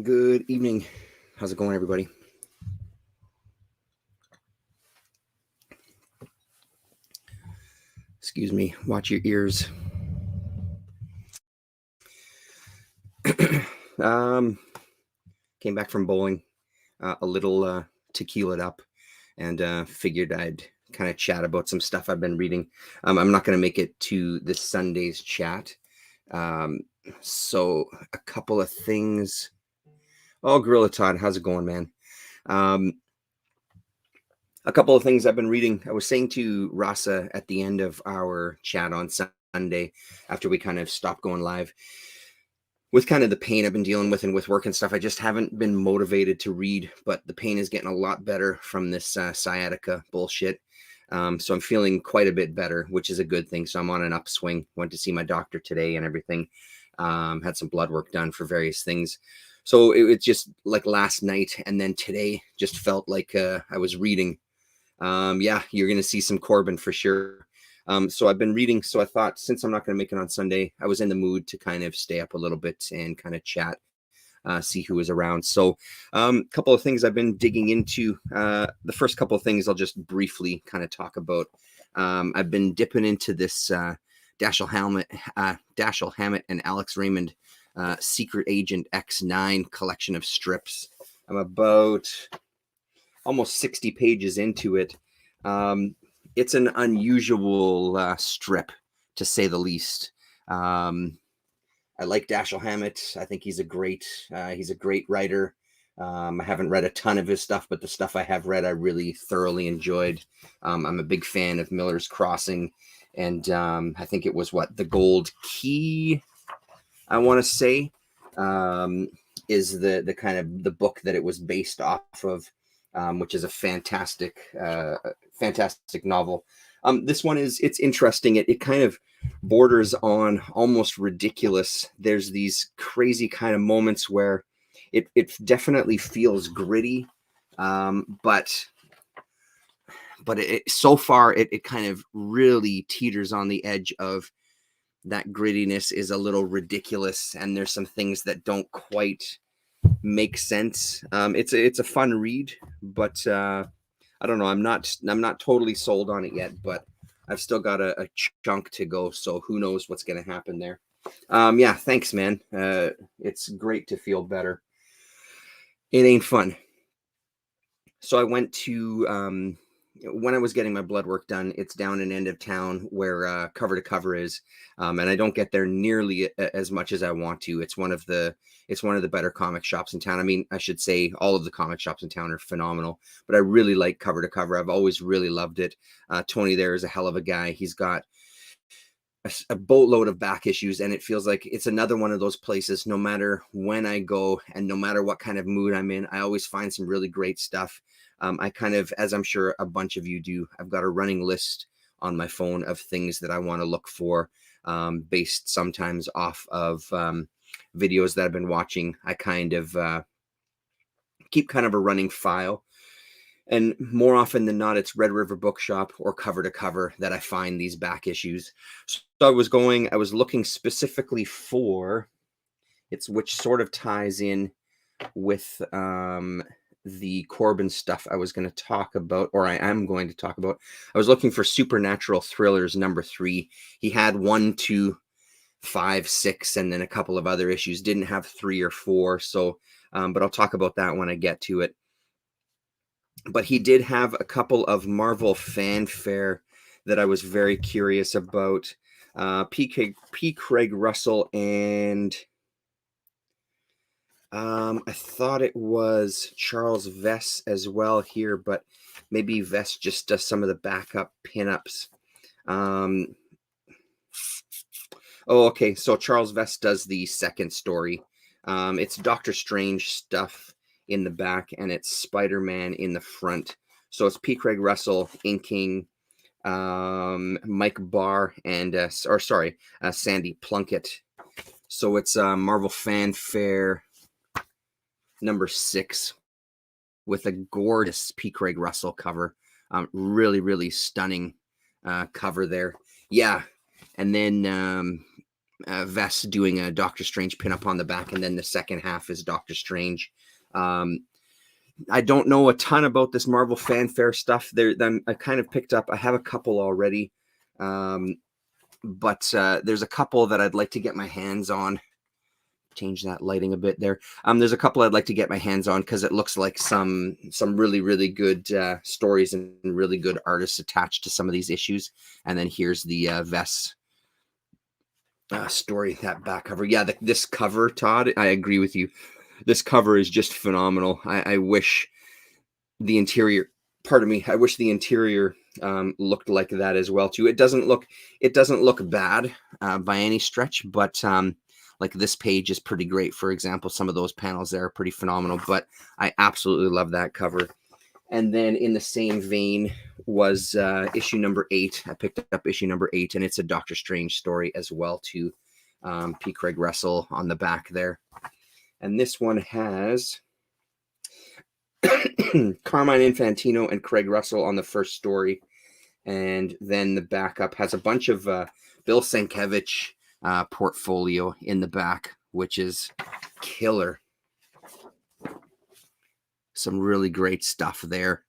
Good evening. How's it going, everybody? Excuse me. Watch your ears. um, Came back from bowling, a little tequila'd up, and figured I'd kind of chat about some stuff I've been reading. I'm not going to make it to this Sunday's chat. So a couple of things. Oh, Gorilla Todd, how's it going, man? A couple of things I've been reading. I was saying to Rasa at the end of our chat on Sunday, after we kind of stopped going live, with kind of the pain I've been dealing with and with work and stuff, I just haven't been motivated to read, but the pain is getting a lot better from this sciatica bullshit. So I'm feeling quite a bit better, which is a good thing. So I'm on an upswing. Went to see my doctor today and everything. Had some blood work done for various things. So it's just like last night and then today just felt like I was reading. Yeah, you're going to see some Corben for sure. So I've been reading. So I thought, since I'm not going to make it on Sunday, I was in the mood to kind of stay up a little bit and kind of chat, see who is around. So a couple of things I've been digging into. The first couple of things I'll just briefly kind of talk about. I've been dipping into this Dashiell Hammett and Alex Raymond Secret Agent X9 collection of strips. I'm about almost 60 pages into it. It's an unusual strip, to say the least. I like Dashiell Hammett. I think he's a great writer. I haven't read a ton of his stuff, but the stuff I have read, I really thoroughly enjoyed. I'm a big fan of Miller's Crossing, and I think it was The Gold Key, I want to say, is the kind of the book that it was based off of. Which is a fantastic novel. This one it's interesting. It kind of borders on almost ridiculous. There's these crazy kind of moments where it definitely feels gritty, but so far it kind of really teeters on the edge of that grittiness is a little ridiculous, and there's some things that don't quite make sense. It's a fun read, but I don't know. I'm not totally sold on it yet, but I've still got a chunk to go. So who knows what's going to happen there. Yeah, thanks, man. It's great to feel better. It ain't fun. So I went to when I was getting my blood work done, it's down an end of town where Cover to Cover is, and I don't get there nearly as much as I want to. It's one of the better comic shops in town. I mean, I should say all of the comic shops in town are phenomenal, but I really like Cover to Cover. I've always really loved it. Tony there is a hell of a guy. He's got a boatload of back issues, and it feels like it's another one of those places. No matter when I go and no matter what kind of mood I'm in, I always find some really great stuff. I kind of, as I'm sure a bunch of you do, I've got a running list on my phone of things that I want to look for, based sometimes off of videos that I've been watching. I kind of keep kind of a running file. And more often than not, it's Red River Bookshop or Cover to Cover that I find these back issues. So I was looking specifically for which sort of ties in with the Corben stuff I was going to talk about, or I am going to talk about. I was looking for Supernatural Thrillers #3. He had 1, 2, 5, 6, and then a couple of other issues. Didn't have 3 or 4. So, but I'll talk about that when I get to it. But he did have a couple of Marvel fanfare that I was very curious about. P. Craig Russell and I thought it was Charles Vess as well here, but maybe Vess just does some of the backup pinups. Oh, okay. So Charles Vess does the second story. It's Doctor Strange stuff in the back, and it's Spider-Man in the front. So it's P. Craig Russell inking Mike Barr and Sandy Plunkett. So it's Marvel Fanfare #6 with a gorgeous P. Craig Russell cover. Really, really stunning cover there. Yeah. And then vest doing a Doctor Strange pinup on the back, and then the second half is Doctor Strange. I don't know a ton about this Marvel fanfare stuff. I kind of picked up. I have a couple already, but there's a couple that I'd like to get my hands on. Change that lighting a bit there. There's a couple I'd like to get my hands on because it looks like some really, really good stories and really good artists attached to some of these issues. And then here's the Vess story, that back cover. Yeah, this cover, Todd, I agree with you. This cover is just phenomenal. I wish the interior, pardon me, I wish the interior looked like that as well too. It doesn't look bad by any stretch, but like this page is pretty great. For example, some of those panels there are pretty phenomenal, but I absolutely love that cover. And then in the same vein was issue number 8. I picked up issue number 8, and it's a Doctor Strange story as well too. P. Craig Russell on the back there. And this one has Carmine Infantino and Craig Russell on the first story. And then the backup has a bunch of Bill Sienkiewicz portfolio in the back, which is killer. Some really great stuff there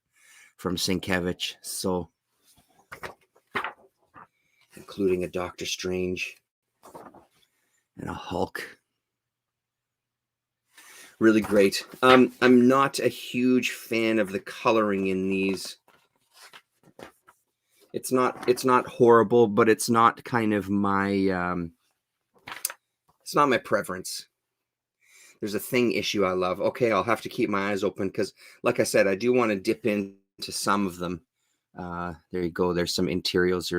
from Sienkiewicz. So, including a Doctor Strange and a Hulk. Really great. I'm not a huge fan of the coloring in these. It's not horrible, but it's not kind of my it's not my preference. There's a Thing issue I love. Okay, I'll have to keep my eyes open because, like I said, I do want to dip into some of them. There you go. There's some interiors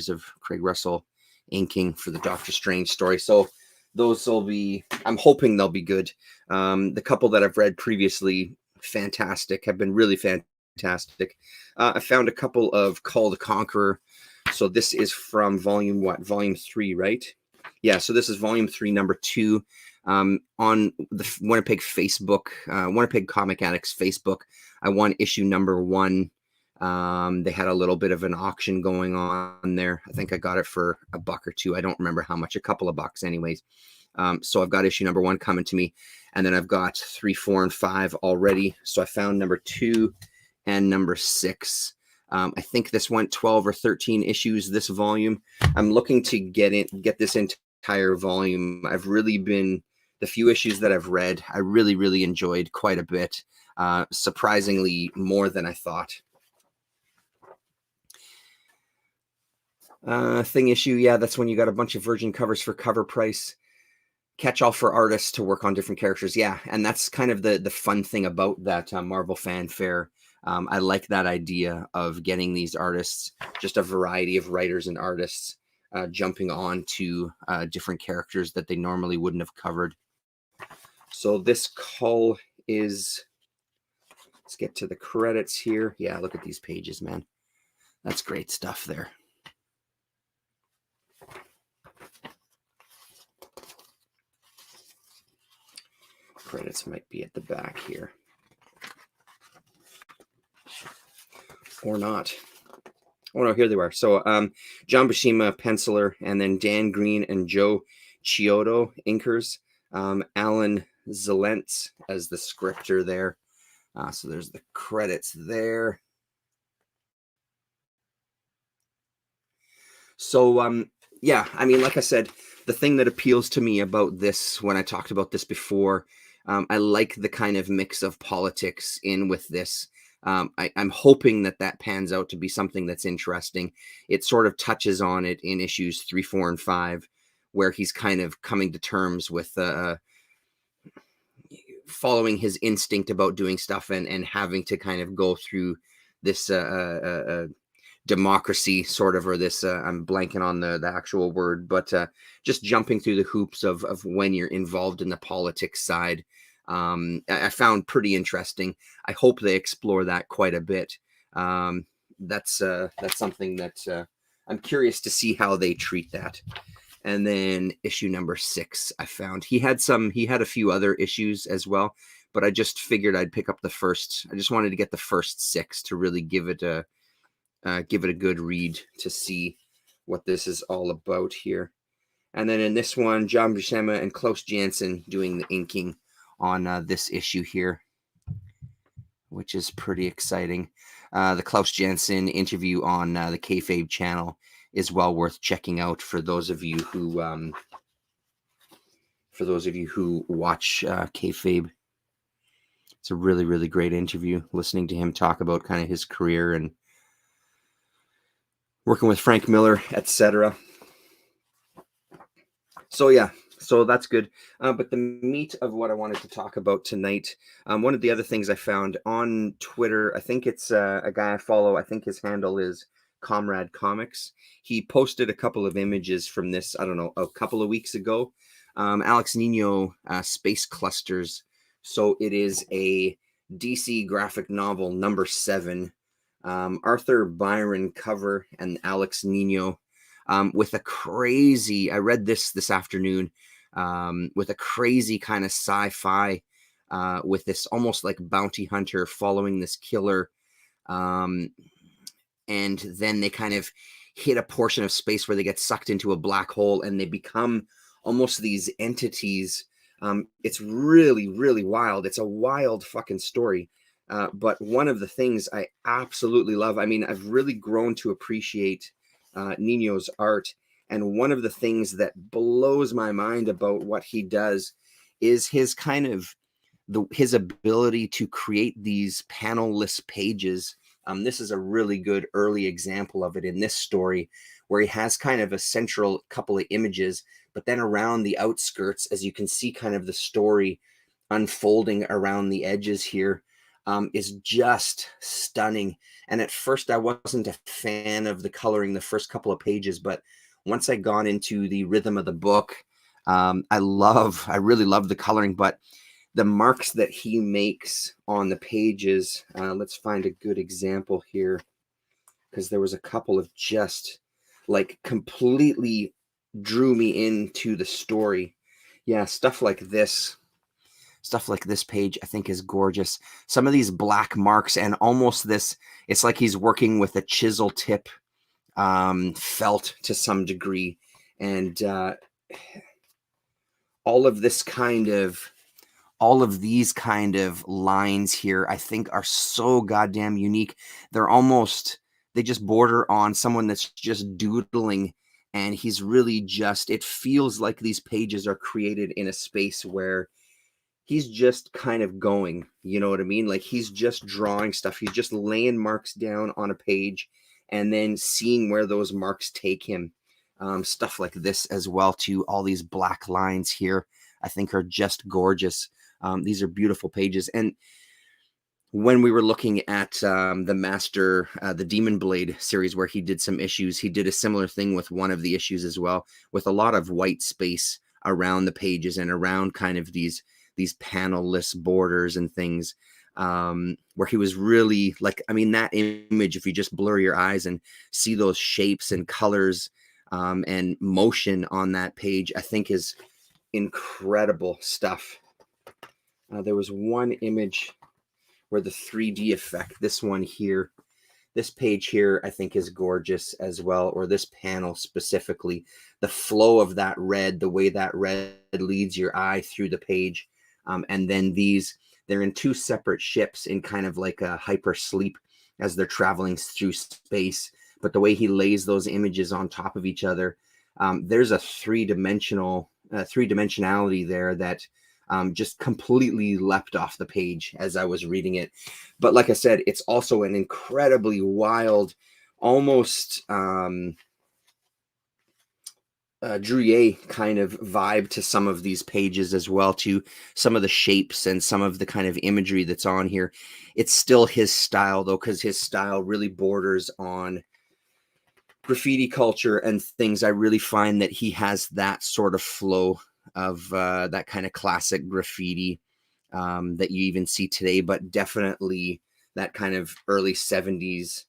of Craig Russell inking for the Doctor Strange story. So those will be, I'm hoping they'll be good. The couple that I've read previously, fantastic, have been really fantastic. I found a couple of Call the Conqueror. So this is from volume 3, right? Yeah, so this is volume 3, number 2. On the Winnipeg Facebook, Winnipeg Comic Addicts Facebook, I won issue number 1. They had a little bit of an auction going on there. I think I got it for $1 or $2. I don't remember how much, a couple of bucks anyways. So I've got issue number 1 coming to me, and then I've got 3, 4, and 5 already. So I found number 2 and number 6. I think this went 12 or 13 issues, this volume. I'm looking to get this entire volume. I've really been, the few issues that I've read, I really, really enjoyed quite a bit. Surprisingly more than I thought. Thing issue, yeah, that's when you got a bunch of virgin covers for cover price. Catch all for artists to work on different characters. Yeah, and that's kind of the fun thing about that Marvel fanfare. I like that idea of getting these artists, just a variety of writers and artists, jumping on to different characters that they normally wouldn't have covered. So this cull is, let's get to the credits here. Yeah, look at these pages, man. That's great stuff there. Credits might be at the back here. Or not. Oh no, here they are. So John Buscema, penciler, and then Dan Green and Joe Chiodo, inkers. Alan Zalentz as the scripter there. So there's the credits there. So yeah, I mean, like I said, the thing that appeals to me about this, when I talked about this before, I like the kind of mix of politics in with this. I'm hoping that pans out to be something that's interesting. It sort of touches on it in issues 3, 4, and 5, where he's kind of coming to terms with following his instinct about doing stuff and having to kind of go through this democracy sort of, or this, I'm blanking on the actual word, but just jumping through the hoops of when you're involved in the politics side. I found pretty interesting. I hope they explore that quite a bit. That's something that I'm curious to see how they treat that. And then issue number 6, I found he had a few other issues as well, but I just figured I'd pick up the first. I just wanted to get the first 6 to really give it a good read to see what this is all about here. And then in this one, John Buscema and Klaus Janson doing the inking on this issue here, which is pretty exciting. The Klaus Janson interview on the Kayfabe channel is well worth checking out for those of you who watch Kayfabe. It's a really, really great interview, listening to him talk about kind of his career and working with Frank Miller, etc. So yeah, so that's good. But the meat of what I wanted to talk about tonight, one of the other things I found on Twitter, I think it's a guy I follow, I think his handle is Comrade Comics. He posted a couple of images from this, I don't know, a couple of weeks ago. Alex Nino, Space Clusters. So it is a DC graphic novel number 7, Arthur Byron cover and Alex Nino. With a crazy, I read this afternoon, with a crazy kind of sci-fi, with this almost like bounty hunter following this killer. And then they kind of hit a portion of space where they get sucked into a black hole and they become almost these entities. It's really, really wild. It's a wild fucking story. But one of the things I absolutely love, I mean, I've really grown to appreciate Nino's art, and one of the things that blows my mind about what he does is his kind of his ability to create these panel-less pages. This is a really good early example of it in this story, where he has kind of a central couple of images, but then around the outskirts, as you can see kind of the story unfolding around the edges here, is just stunning. And at first I wasn't a fan of the coloring the first couple of pages, but once I got into the rhythm of the book, I really love the coloring, but the marks that he makes on the pages, let's find a good example here, because there was a couple of just like completely drew me into the story. Yeah, stuff like this page I think is gorgeous. Some of these black marks and almost this, it's like he's working with a chisel tip felt to some degree. And all of these kind of lines here, I think, are so goddamn unique. They just border on someone that's just doodling, and he's really just, it feels like these pages are created in a space where he's just kind of going, you know what I mean? Like he's just drawing stuff. He's just laying marks down on a page and then seeing where those marks take him. Stuff like this as well too. All these black lines here, I think, are just gorgeous. These are beautiful pages. And when we were looking at the Demon Blade series, where he did some issues, he did a similar thing with one of the issues as well, with a lot of white space around the pages and around kind of these panel-less borders and things, where he was really like, I mean, that image, if you just blur your eyes and see those shapes and colors and motion on that page, I think is incredible stuff. There was one image where the 3D effect, this one here, this page here, I think is gorgeous as well, or this panel specifically, the flow of that red, the way that red leads your eye through the page. And then they're in two separate ships in kind of like a hyper sleep as they're traveling through space. But the way he lays those images on top of each other, there's a three-dimensionality there that just completely leapt off the page as I was reading it. But like I said, it's also an incredibly wild, almost Drouillet kind of vibe to some of these pages as well, to some of the shapes and some of the kind of imagery that's on here. It's still his style though, because his style really borders on graffiti culture and things. I really find that he has that sort of flow of that kind of classic graffiti that you even see today, but definitely that kind of early 70s.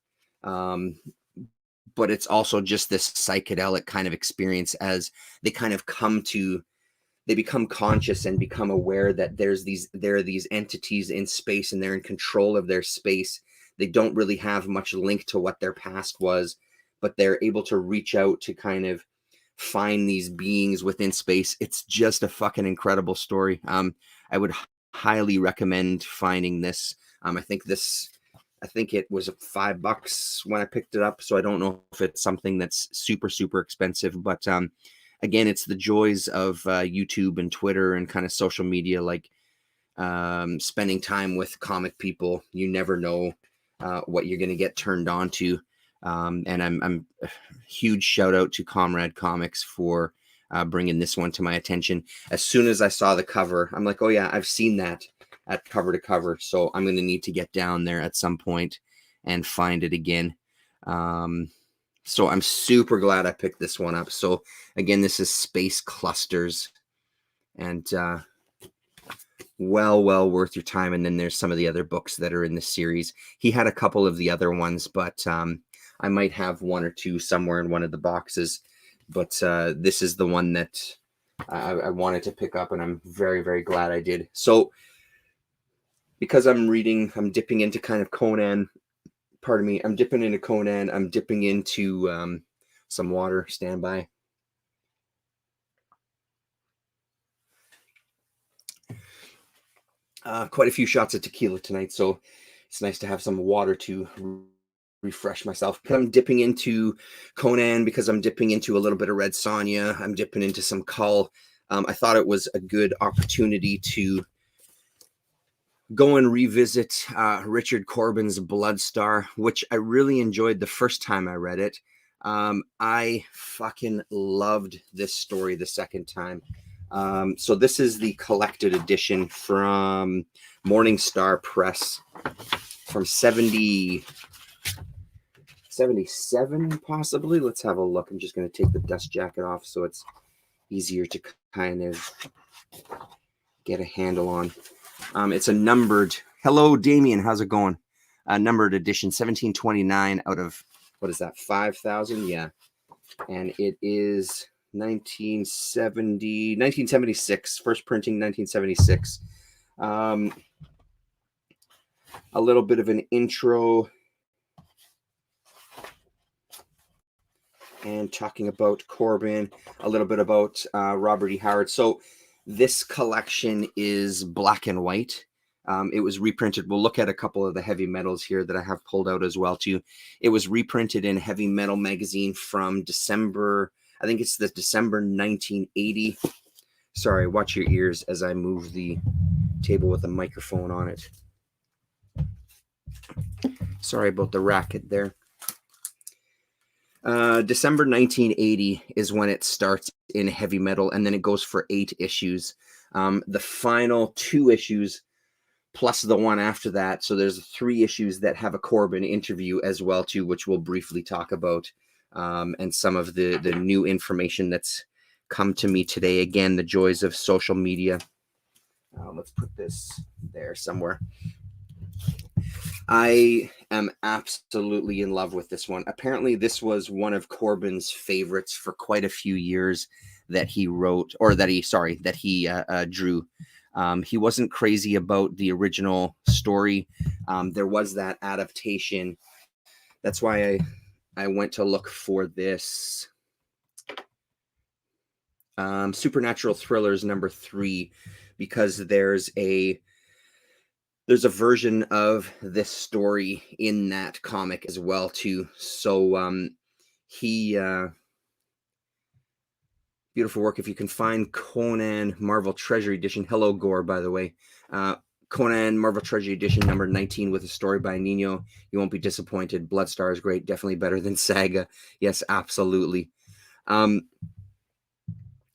But it's also just this psychedelic kind of experience as they kind of they become conscious and become aware that there are these entities in space and they're in control of their space. They don't really have much link to what their past was, but they're able to reach out to kind of find these beings within space. It's just a fucking incredible story. I would highly recommend finding this. I think it was $5 when I picked it up, so I don't know if it's something that's super, super expensive, but again, it's the joys of YouTube and Twitter and kind of social media, like spending time with comic people. You never know what you're going to get turned on to. And I'm a huge shout out to Comrade Comics for bringing this one to my attention. As soon as I saw the cover, I'm like, oh yeah, I've seen that at cover to cover. So I'm going to need to get down there at some point and find it again. So I'm super glad I picked this one up. So again, this is Space Clusters, and well worth your time. And then there's some of the other books that are in the series. He had a couple of the other ones, but I might have one or two somewhere in one of the boxes. But this is the one that I wanted to pick up, and I'm very, very glad I did. So because I'm dipping into kind of Conan. Pardon me, I'm dipping into Conan. I'm dipping into some water. Stand by. Quite a few shots of tequila tonight, so it's nice to have some water to refresh myself. I'm dipping into Conan because I'm dipping into a little bit of Red Sonja. I'm dipping into some Cull. I thought it was a good opportunity to go and revisit Richard Corben's Bloodstar, which I really enjoyed the first time I read it. I fucking loved this story the second time. So this is the collected edition from Morningstar Press from 77, possibly. Let's have a look. I'm just going to take the dust jacket off so it's easier to kind of get a handle on. It's a numbered. Hello, Damien. How's it going? Numbered edition, 1729 out of, what is that, 5,000? Yeah. And it is 1976. First printing, 1976. A little bit of an intro and talking about Corben, a little bit about Robert E. Howard. So this collection is black and white. It was reprinted. We'll look at a couple of the heavy metals here that I have pulled out as well too. It was reprinted in Heavy Metal magazine from December. I think it's the December 1980. Sorry, watch your ears as I move the table with the microphone on it. Sorry about the racket there. December 1980 is when it starts in Heavy Metal, and then it goes for 8 issues. The final 2 issues plus the one after that, so there's 3 issues that have a Corben interview as well too, which we'll briefly talk about, and some of the new information that's come to me today. Again, the joys of social media. Let's put this there somewhere. I am absolutely in love with this one. Apparently, this was one of Corben's favorites for quite a few years that he wrote, or that he drew. He wasn't crazy about the original story. There was that adaptation. That's why I went to look for this. Supernatural Thrillers #3, because there's a version of this story in that comic as well too. So beautiful work. If you can find Conan Marvel Treasury Edition. Hello, Gore, by the way. Conan Marvel Treasury Edition number 19 with a story by Nino. You won't be disappointed. Bloodstar is great. Definitely better than Saga. Yes, absolutely.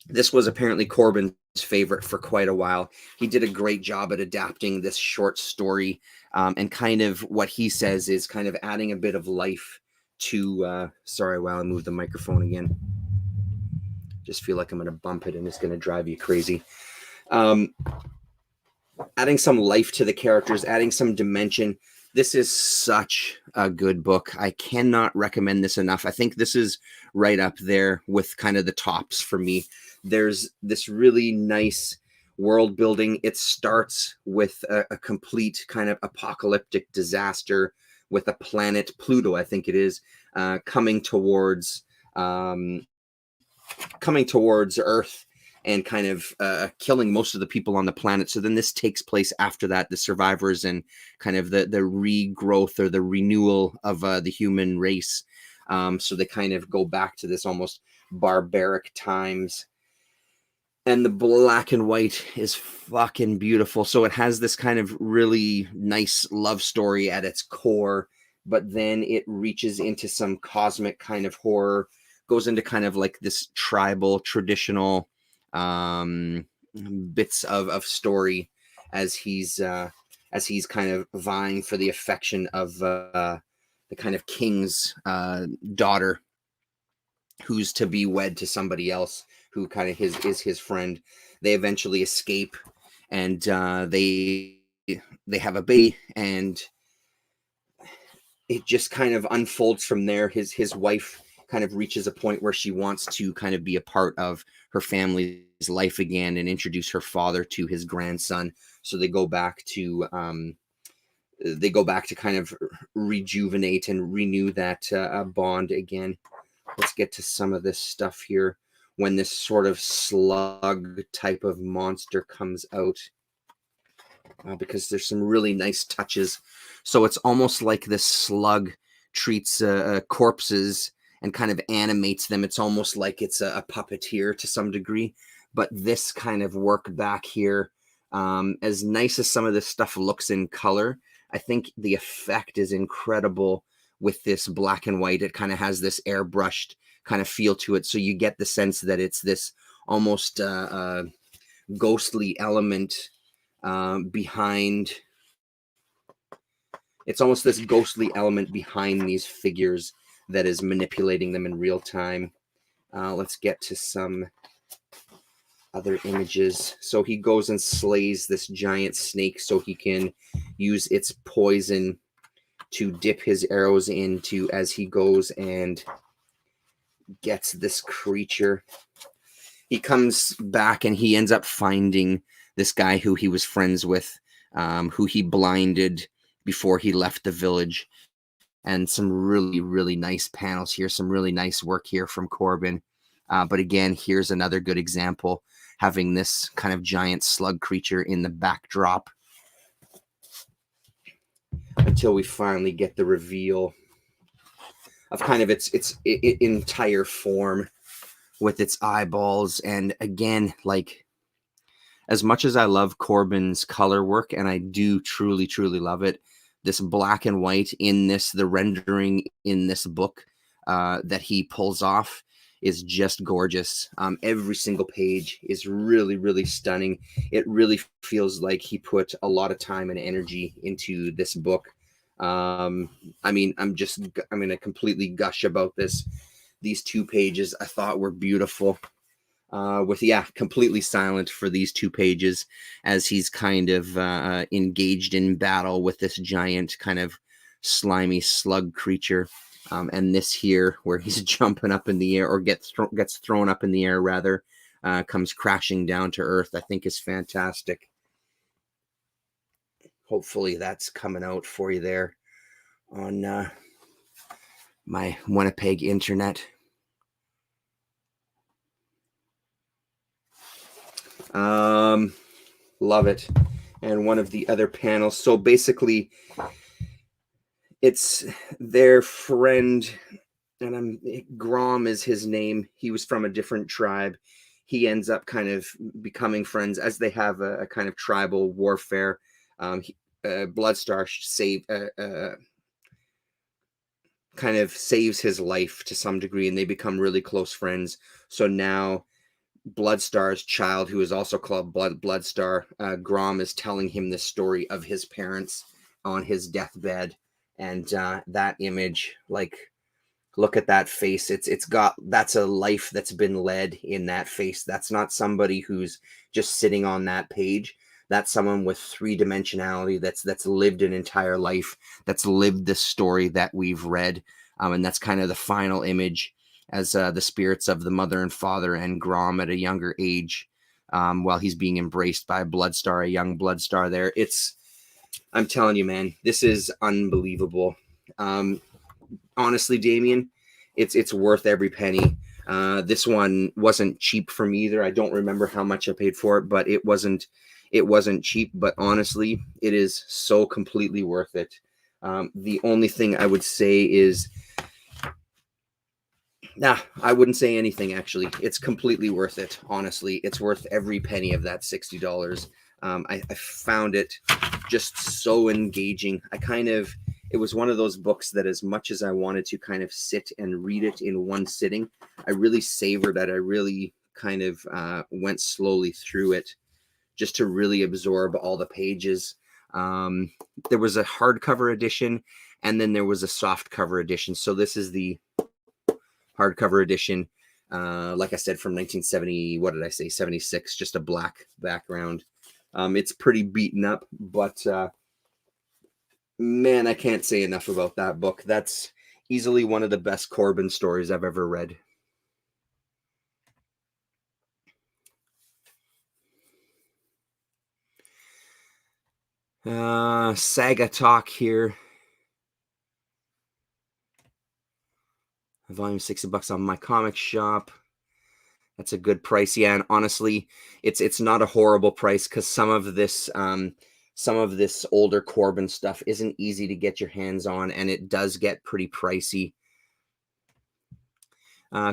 This was apparently Corben's favorite for quite a while. He did a great job at adapting this short story, and kind of what he says is kind of adding a bit of life to sorry, while I move the microphone again. Just feel like I'm going to bump it and it's going to drive you crazy. Adding some life to the characters, adding some dimension. This is such a good book. I cannot recommend this enough. I think this is right up there with kind of the tops for me. There's this really nice world building. It starts with a complete kind of apocalyptic disaster with a planet, Pluto, I think it is, coming towards coming towards Earth and kind of killing most of the people on the planet. So then this takes place after that, the survivors and kind of the regrowth or the renewal of the human race. So they kind of go back to this almost barbaric times. And the black and white is fucking beautiful. So it has this kind of really nice love story at its core, but then it reaches into some cosmic kind of horror, goes into kind of like this tribal, traditional bits of story as he's kind of vying for the affection of the kind of king's daughter, who's to be wed to somebody else who kind of is his friend. They eventually escape, and they have a baby, and it just kind of unfolds from there. His wife kind of reaches a point where she wants to kind of be a part of her family's life again and introduce her father to his grandson. So they go back to kind of rejuvenate and renew that bond again. Let's get to some of this stuff here. When this sort of slug type of monster comes out, because there's some really nice touches. So it's almost like this slug treats corpses and kind of animates them. It's almost like it's a puppeteer to some degree. But this kind of work back here, as nice as some of this stuff looks in color, I think the effect is incredible with this black and white. It kind of has this airbrushed kind of feel to it. So you get the sense that it's this almost ghostly element behind. It's almost this ghostly element behind these figures that is manipulating them in real time. Let's get to some other images. So he goes and slays this giant snake so he can use its poison to dip his arrows into as he goes and gets this creature. He comes back and he ends up finding this guy who he was friends with, who he blinded before he left the village. And some really, really nice panels here, some really nice work here from Corben. But again, here's another good example, having this kind of giant slug creature in the backdrop until we finally get the reveal of kind of its entire form with its eyeballs. And again, like, as much as I love Corben's color work, and I do truly, truly love it, this black and white in this, the rendering in this book that he pulls off is just gorgeous. Every single page is really, really stunning. It really feels like he put a lot of time and energy into this book. I mean, I'm going to completely gush about this. These 2 pages I thought were beautiful. Completely silent for these 2 pages as he's kind of engaged in battle with this giant kind of slimy slug creature. And this here, where he's jumping up in the air, or gets thrown up in the air rather, comes crashing down to earth, I think is fantastic. Hopefully that's coming out for you there on my Winnipeg internet. Love it. And one of the other panels, so basically it's their friend, and Grom is his name. He was from a different tribe. He ends up kind of becoming friends as they have a kind of tribal warfare. Bloodstar kind of saves his life to some degree, and they become really close friends. So now Bloodstar's child, who is also called Bloodstar, Grom is telling him this story of his parents on his deathbed. And that image, like, look at that face. That's a life that's been led in that face. That's not somebody who's just sitting on that page. That's someone with 3-dimensionality that's lived an entire life, that's lived this story that we've read. And that's kind of the final image as the spirits of the mother and father and Grom at a younger age, while he's being embraced by Bloodstar, a young Bloodstar there. I'm telling you, man, this is unbelievable. Honestly, Damien, it's worth every penny. This one wasn't cheap for me either. I don't remember how much I paid for it, but it wasn't cheap. But honestly, it is so completely worth it. The only thing I would say is, nah, I wouldn't say anything actually. It's completely worth it. Honestly, it's worth every penny of that $60. I found it just so engaging. It was one of those books that, as much as I wanted to kind of sit and read it in one sitting, I really savored it. I really kind of went slowly through it just to really absorb all the pages. There was a hardcover edition, and then there was a soft cover edition. So this is the hardcover edition. Like I said, from 1970, what did I say? 76, just a black background. It's pretty beaten up, but man, I can't say enough about that book. That's easily one of the best Corben stories I've ever read. Saga Talk here. Volume $60 on my comic shop. That's a good price. Yeah, and honestly, it's not a horrible price, because some of this older Corben stuff isn't easy to get your hands on, and it does get pretty pricey.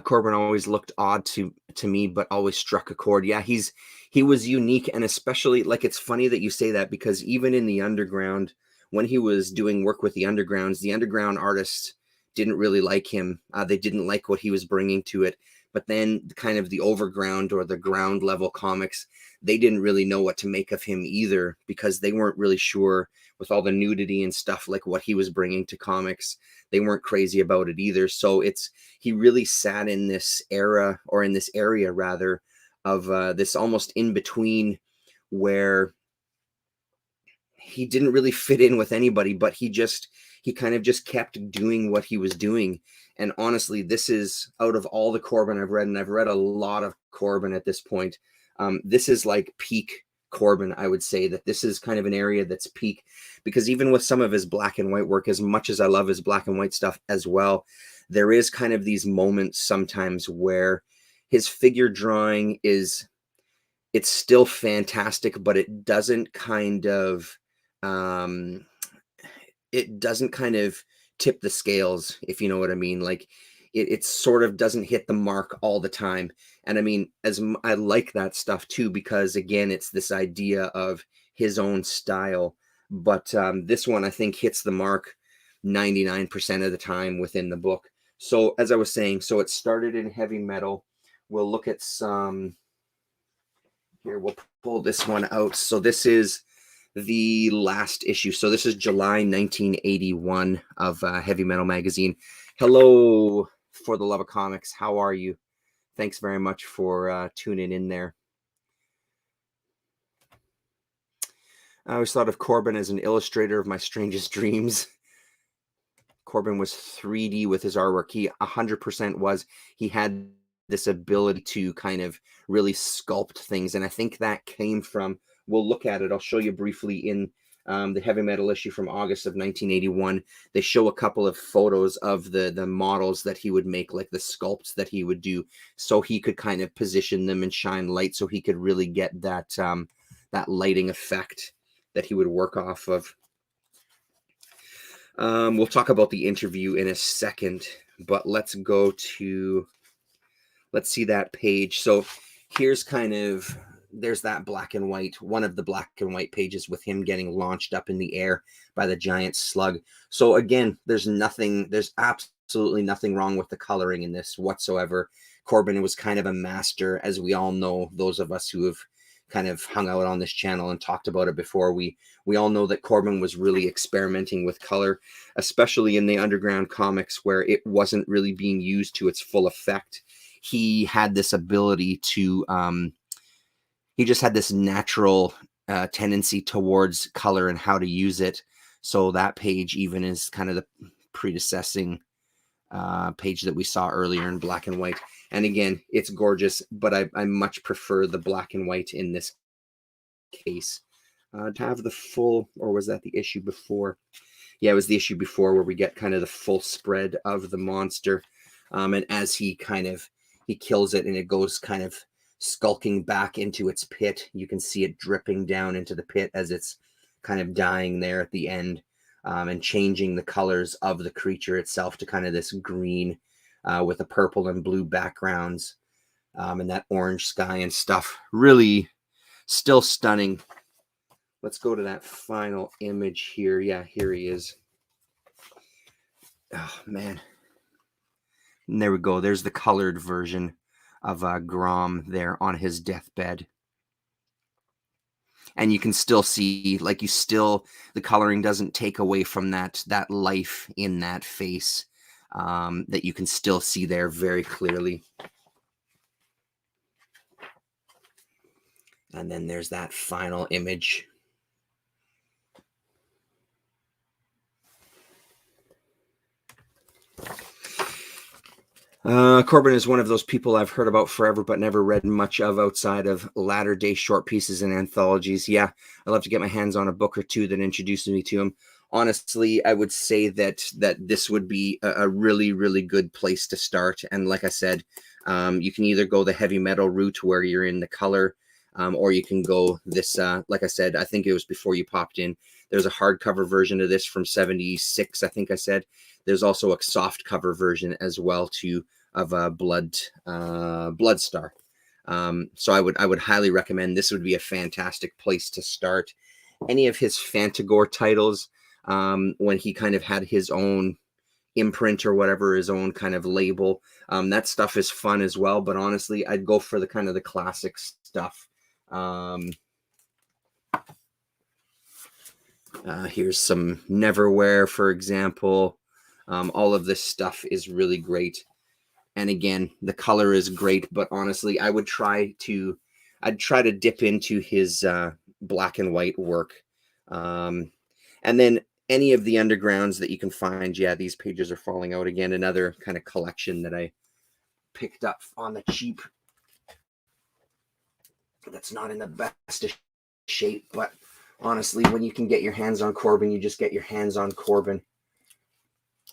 Corben always looked odd to me, but always struck a chord. Yeah, he was unique, and especially, like, it's funny that you say that, because even in the underground, when he was doing work with the underground artists didn't really like him. They didn't like what he was bringing to it. But then kind of the overground or the ground level comics, they didn't really know what to make of him either, because they weren't really sure, with all the nudity and stuff, like what he was bringing to comics. They weren't crazy about it either. So he really sat in this era, or in this area rather, of this almost in between, where he didn't really fit in with anybody, but he kind of just kept doing what he was doing. And honestly, this is, out of all the Corben I've read, and I've read a lot of Corben at this point, this is like peak Corben. I would say that this is kind of an area that's peak, because even with some of his black and white work, as much as I love his black and white stuff as well, there is kind of these moments sometimes where his figure drawing it's still fantastic, but it doesn't kind of tip the scales, if you know what I mean. Like, it sort of doesn't hit the mark all the time. And I mean, I like that stuff too, because again, it's this idea of his own style. But this one, I think, hits the mark 99% of the time within the book. So as I was saying, so it started in heavy metal. We'll look at some here. We'll pull this one out. So this is the last issue. So this is July 1981 of Heavy Metal Magazine. Hello, For the Love of Comics. How are you? Thanks very much for tuning in there. I always thought of Corben as an illustrator of my strangest dreams. Corben was 3D with his artwork. He 100% was. He had this ability to kind of really sculpt things, and I think that came from, we'll look at it. I'll show you briefly in the Heavy Metal issue from August of 1981. They show a couple of photos of the models that he would make, like the sculpts that he would do, so he could kind of position them and shine light, so he could really get that that lighting effect that he would work off of. We'll talk about the interview in a second, but let's see that page. So here's kind of, there's that black and white, one of the black and white pages with him getting launched up in the air by the giant slug. So again, there's absolutely nothing wrong with the coloring in this whatsoever. Corben was kind of a master, as we all know, those of us who have kind of hung out on this channel and talked about it before. We all know that Corben was really experimenting with color, especially in the underground comics where it wasn't really being used to its full effect. He had this ability to, he just had this natural tendency towards color and how to use it. So that page even is kind of the predecessing page that we saw earlier in black and white. And again, it's gorgeous, but I much prefer the black and white in this case. To have the full, or was that the issue before? Yeah, it was the issue before, where we get kind of the full spread of the monster. And as he kind of he kills it and it goes kind of skulking back into its pit. You can see it dripping down into the pit as it's kind of dying there at the end, and changing the colors of the creature itself to kind of this green with a purple and blue backgrounds, and that orange sky and stuff. Really still stunning. Let's go to that final image here. Yeah, here he is. Oh, man. And there we go. There's the colored version of Grom there on his deathbed. And you can still see, like, the coloring doesn't take away from that life in that face, that you can still see there very clearly. And then there's that final image. Corben is one of those people I've heard about forever, but never read much of outside of latter-day short pieces and anthologies. Yeah, I'd love to get my hands on a book or two that introduces me to him. Honestly, I would say that this would be a really, really good place to start. And like I said, you can either go the heavy metal route where you're in the color, or you can go this, like I said, I think it was before you popped in. There's a hardcover version of this from '76, I think I said. There's also a soft cover version as well too of a Bloodstar. So I would highly recommend. This would be a fantastic place to start. Any of his Fantagor titles, when he kind of had his own imprint or whatever, his own kind of label, that stuff is fun as well. But honestly, I'd go for the kind of the classic stuff. Here's some Neverwhere, for example. All of this stuff is really great. And again, the color is great, but honestly, I'd try to dip into his black and white work. And then any of the undergrounds that you can find. Yeah, these pages are falling out again. Another kind of collection that I picked up on the cheap. That's not in the best of shape, but honestly, when you can get your hands on Corben, you just get your hands on Corben.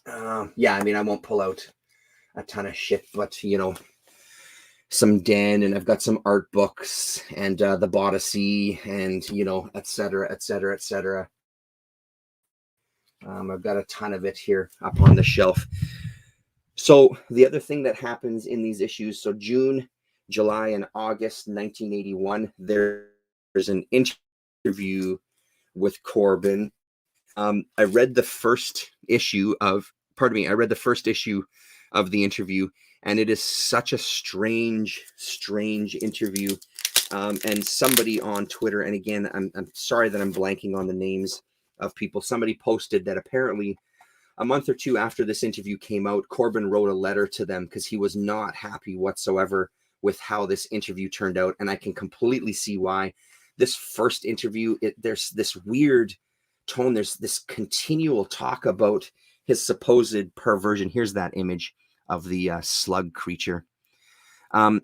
Yeah, I mean, I won't pull out a ton of shit, but you know, some Den, and I've got some art books and the Bodyssey, and you know, etc., etc., etc. I've got a ton of it here up on the shelf. So the other thing that happens in these issues, so June, July, and August 1981, there's an interview with Corben. I read the first issue of the interview, and it is such a strange interview. And somebody on Twitter, and again, I'm sorry that I'm blanking on the names of people. Somebody posted that apparently a month or two after this interview came out, Corben wrote a letter to them because he was not happy whatsoever with how this interview turned out. And I can completely see why. This first interview, there's this weird tone. There's this continual talk about his supposed perversion. Here's that image of the slug creature. Why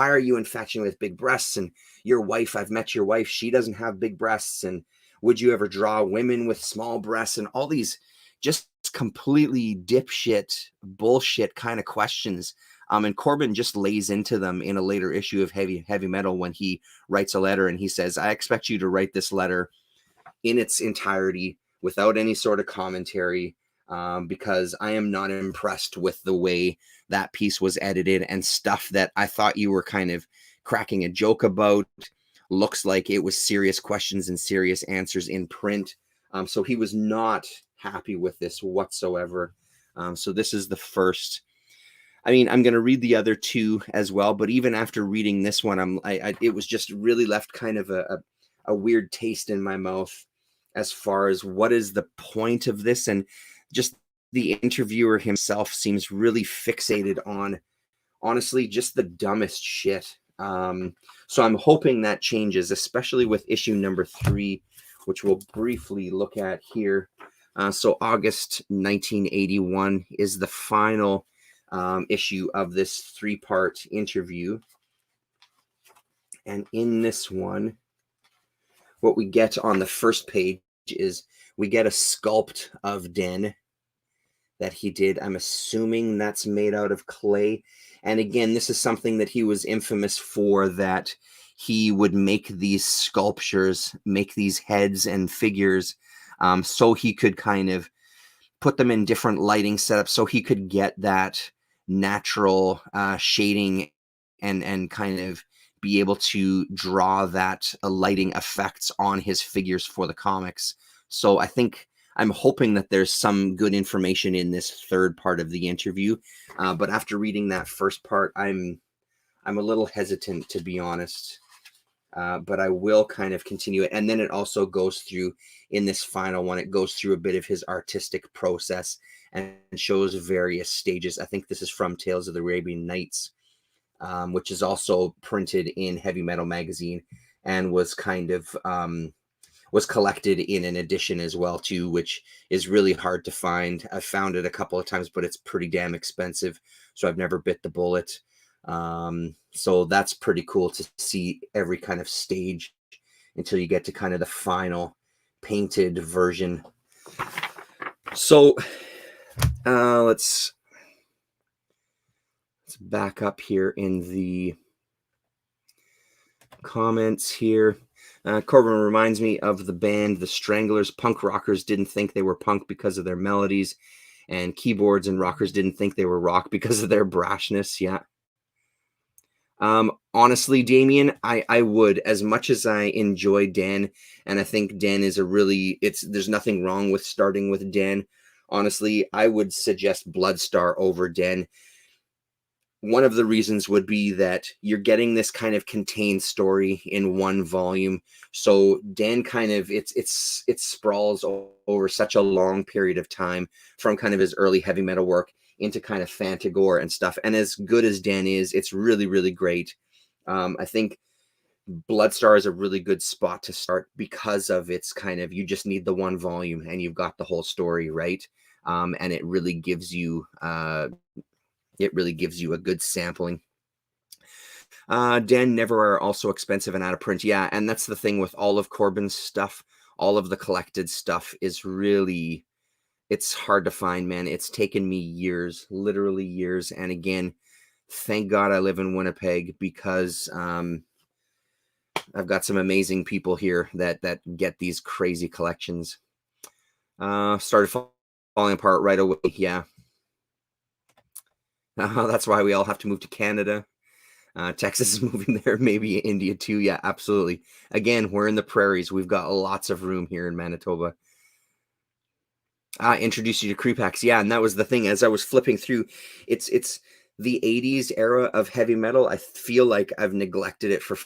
are you infatuated with big breasts? And your wife, I've met your wife, she doesn't have big breasts. And would you ever draw women with small breasts? And all these just completely dipshit bullshit kind of questions. And Corben just lays into them in a later issue of Heavy Metal when he writes a letter and he says, I expect you to write this letter in its entirety without any sort of commentary, because I am not impressed with the way that piece was edited, and stuff that I thought you were kind of cracking a joke about looks like it was serious questions and serious answers in print. So he was not happy with this whatsoever. So this is the first. I mean, I'm going to read the other two as well, but even after reading this one, it was just really left kind of a weird taste in my mouth as far as what is the point of this. And just the interviewer himself seems really fixated on, honestly, just the dumbest shit. So I'm hoping that changes, especially with issue number 3, which we'll briefly look at here. So August 1981 is the final issue of this 3-part interview. And in this one, what we get on the first page is we get a sculpt of Den that he did. I'm assuming that's made out of clay. And again, this is something that he was infamous for, that he would make these sculptures, make these heads and figures, so he could kind of put them in different lighting setups so he could get that natural shading and kind of be able to draw that lighting effects on his figures for the comics. So I'm hoping that there's some good information in this third part of the interview. But after reading that first part, I'm a little hesitant, to be honest. But I will kind of continue it. And then it also goes through, in this final one, it goes through a bit of his artistic process and shows various stages. I think this is from Tales of the Arabian Nights, which is also printed in Heavy Metal magazine and was kind of was collected in an edition as well too, which is really hard to find. I've found it a couple of times, but it's pretty damn expensive, so I've never bit the bullet. So that's pretty cool to see every kind of stage until you get to kind of the final painted version. So let's back up here in the comments here. Corben reminds me of the band The Stranglers. Punk rockers didn't think they were punk because of their melodies, and keyboards and rockers didn't think they were rock because of their brashness. Yeah. Honestly, Damien, I would, as much as I enjoy Dan, and I think Dan is there's nothing wrong with starting with Dan. Honestly, I would suggest Bloodstar over Dan. One of the reasons would be that you're getting this kind of contained story in one volume. So Dan kind of, it sprawls over such a long period of time, from kind of his early heavy metal work into kind of Fantagore and stuff. And as good as Dan is, it's really, really great. I think Bloodstar is a really good spot to start because of its kind of, you just need the one volume and you've got the whole story, right? And it really gives you a good sampling. Dan Never are also expensive and out of print. Yeah, and that's the thing with all of Corben's stuff. All of the collected stuff is really, it's hard to find, man. It's taken me years, literally years. And again, thank God I live in Winnipeg, because I've got some amazing people here that get these crazy collections. Started falling apart right away. Yeah. That's why we all have to move to Canada. Texas is moving there, maybe India too. Yeah, absolutely. Again, we're in the prairies. We've got lots of room here in Manitoba. Introduce you to Creepax. Yeah, and that was the thing. As I was flipping through, it's the 80s era of heavy metal. I feel like I've neglected it for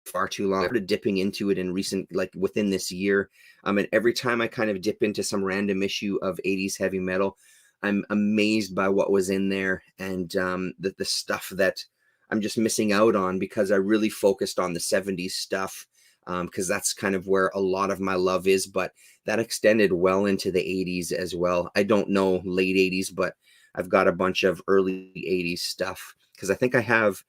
far too long. I started dipping into it in within this year. And every time I kind of dip into some random issue of 80s heavy metal, I'm amazed by what was in there, and the stuff that I'm just missing out on, because I really focused on the 70s stuff, because that's kind of where a lot of my love is, but that extended well into the 80s as well. I don't know late 80s, but I've got a bunch of early 80s stuff, because I think I have,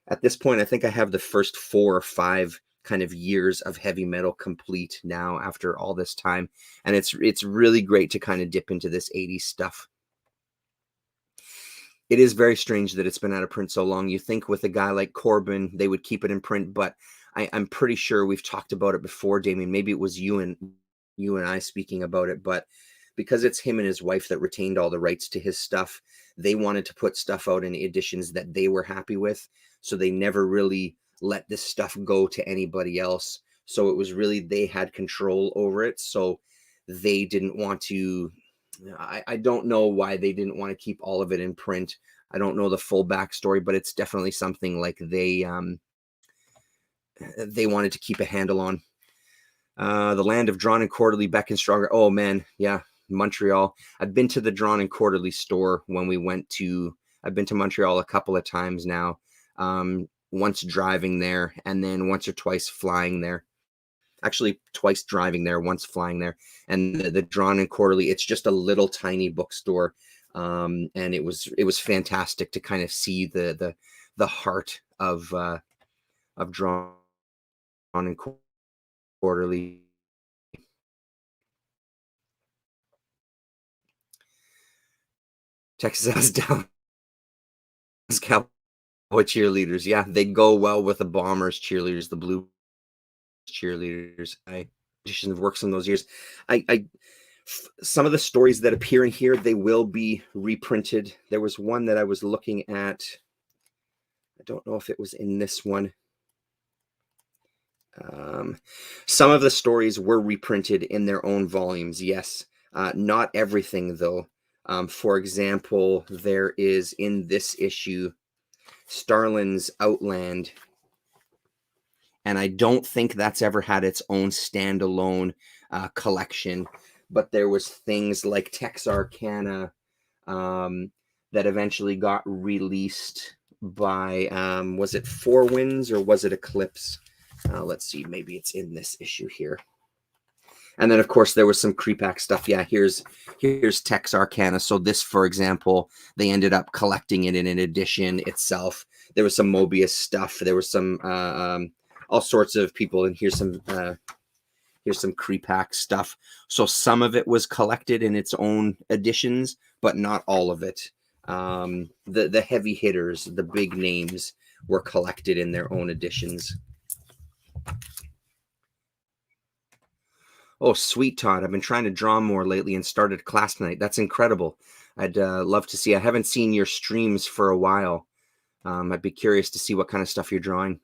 at this point, I think I have the first 4 or 5 kind of years of heavy metal complete now after all this time. And it's really great to kind of dip into this 80s stuff. It is very strange that it's been out of print so long. You think with a guy like Corben, they would keep it in print, but I'm pretty sure we've talked about it before, Damien. Maybe it was you and I speaking about it, but because it's him and his wife that retained all the rights to his stuff, they wanted to put stuff out in editions that they were happy with. So they never really let this stuff go to anybody else. So it was really, they had control over it. So they didn't want to, I don't know why they didn't want to keep all of it in print. I don't know the full backstory, but it's definitely something like they wanted to keep a handle on. The land of Drawn and Quarterly, Beck and Stronger. Oh man, yeah, Montreal. I've been to the Drawn and Quarterly store when we went to. I've been to Montreal a couple of times now. Once driving there, and then once or twice flying there. Actually, twice driving there, once flying there. And the Drawn and Quarterly, it's just a little tiny bookstore, and it was fantastic to kind of see the heart of Drawn and Quarterly. Texas has Dallas Cowboy cheerleaders. Yeah, they go well with the Bombers cheerleaders, the Blue cheerleaders. I should have worked some of those years. Some of the stories that appear in here, they will be reprinted. There was one that I was looking at. I don't know if it was in this one. Some of the stories were reprinted in their own volumes, yes. Not everything, though. For example, there is in this issue Starlin's Outland, and I don't think that's ever had its own standalone collection, but there was things like Texarkana that eventually got released by, was it Four Winds or was it Eclipse? Let's see, maybe it's in this issue here. And then, of course, there was some Creepack stuff. Yeah, here's Texarkana. So this, for example, they ended up collecting it in an edition itself. There was some Mobius stuff. There was some all sorts of people. And here's some Creepack stuff. So some of it was collected in its own editions, but not all of it. The heavy hitters, the big names, were collected in their own editions. Oh, sweet, Todd. I've been trying to draw more lately and started class tonight. That's incredible. I'd love to see. I haven't seen your streams for a while. I'd be curious to see what kind of stuff you're drawing.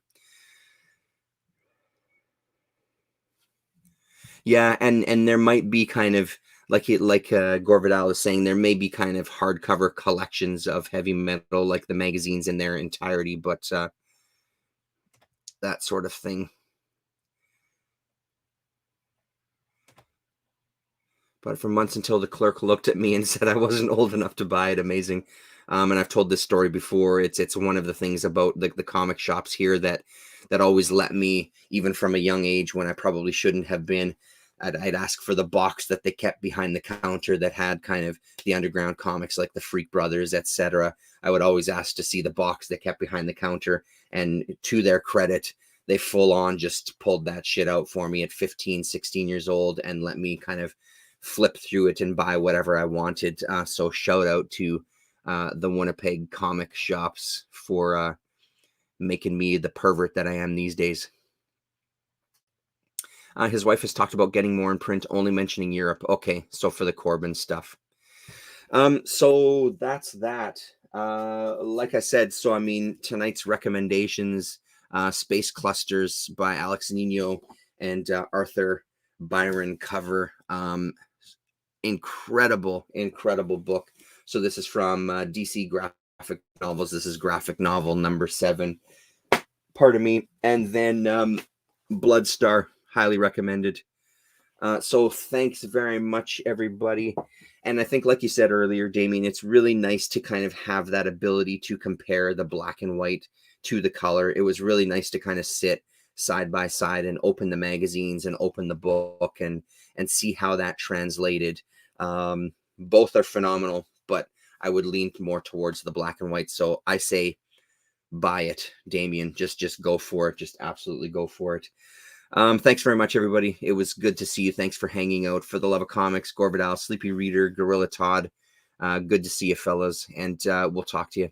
Yeah, and there might be kind of, like Gorvidal is saying, there may be kind of hardcover collections of heavy metal, like the magazines in their entirety, but that sort of thing. But for months until the clerk looked at me and said I wasn't old enough to buy it. Amazing. And I've told this story before. It's one of the things about the comic shops here that always let me, even from a young age when I probably shouldn't have been, I'd ask for the box that they kept behind the counter that had kind of the underground comics like the Freak Brothers, etc. I would always ask to see the box they kept behind the counter. And to their credit, they full on just pulled that shit out for me at 15, 16 years old and let me kind of flip through it and buy whatever I wanted. So shout out to the Winnipeg comic shops for making me the pervert that I am these days. His wife has talked about getting more in print, only mentioning Europe. Okay, so for the Corben stuff. So that's that. Like I said, so I mean, tonight's recommendations, Space Clusters by Alex Nino and Arthur Byron cover. Incredible book. So this is from DC Graphic Novels. This is graphic novel number 7. Pardon me. And then Bloodstar, highly recommended. So thanks very much, everybody. And I think, like you said earlier, Damien, it's really nice to kind of have that ability to compare the black and white to the color. It was really nice to kind of sit side by side and open the magazines and open the book and see how that translated. Both are phenomenal, but I would lean more towards the black and white. So I say buy it, Damien. Just go for it. Just absolutely go for it. Thanks very much, everybody. It was good to see you. Thanks for hanging out. For the love of comics, Gorvidal, Sleepy Reader, Gorilla Todd. Good to see you, fellas, and we'll talk to you.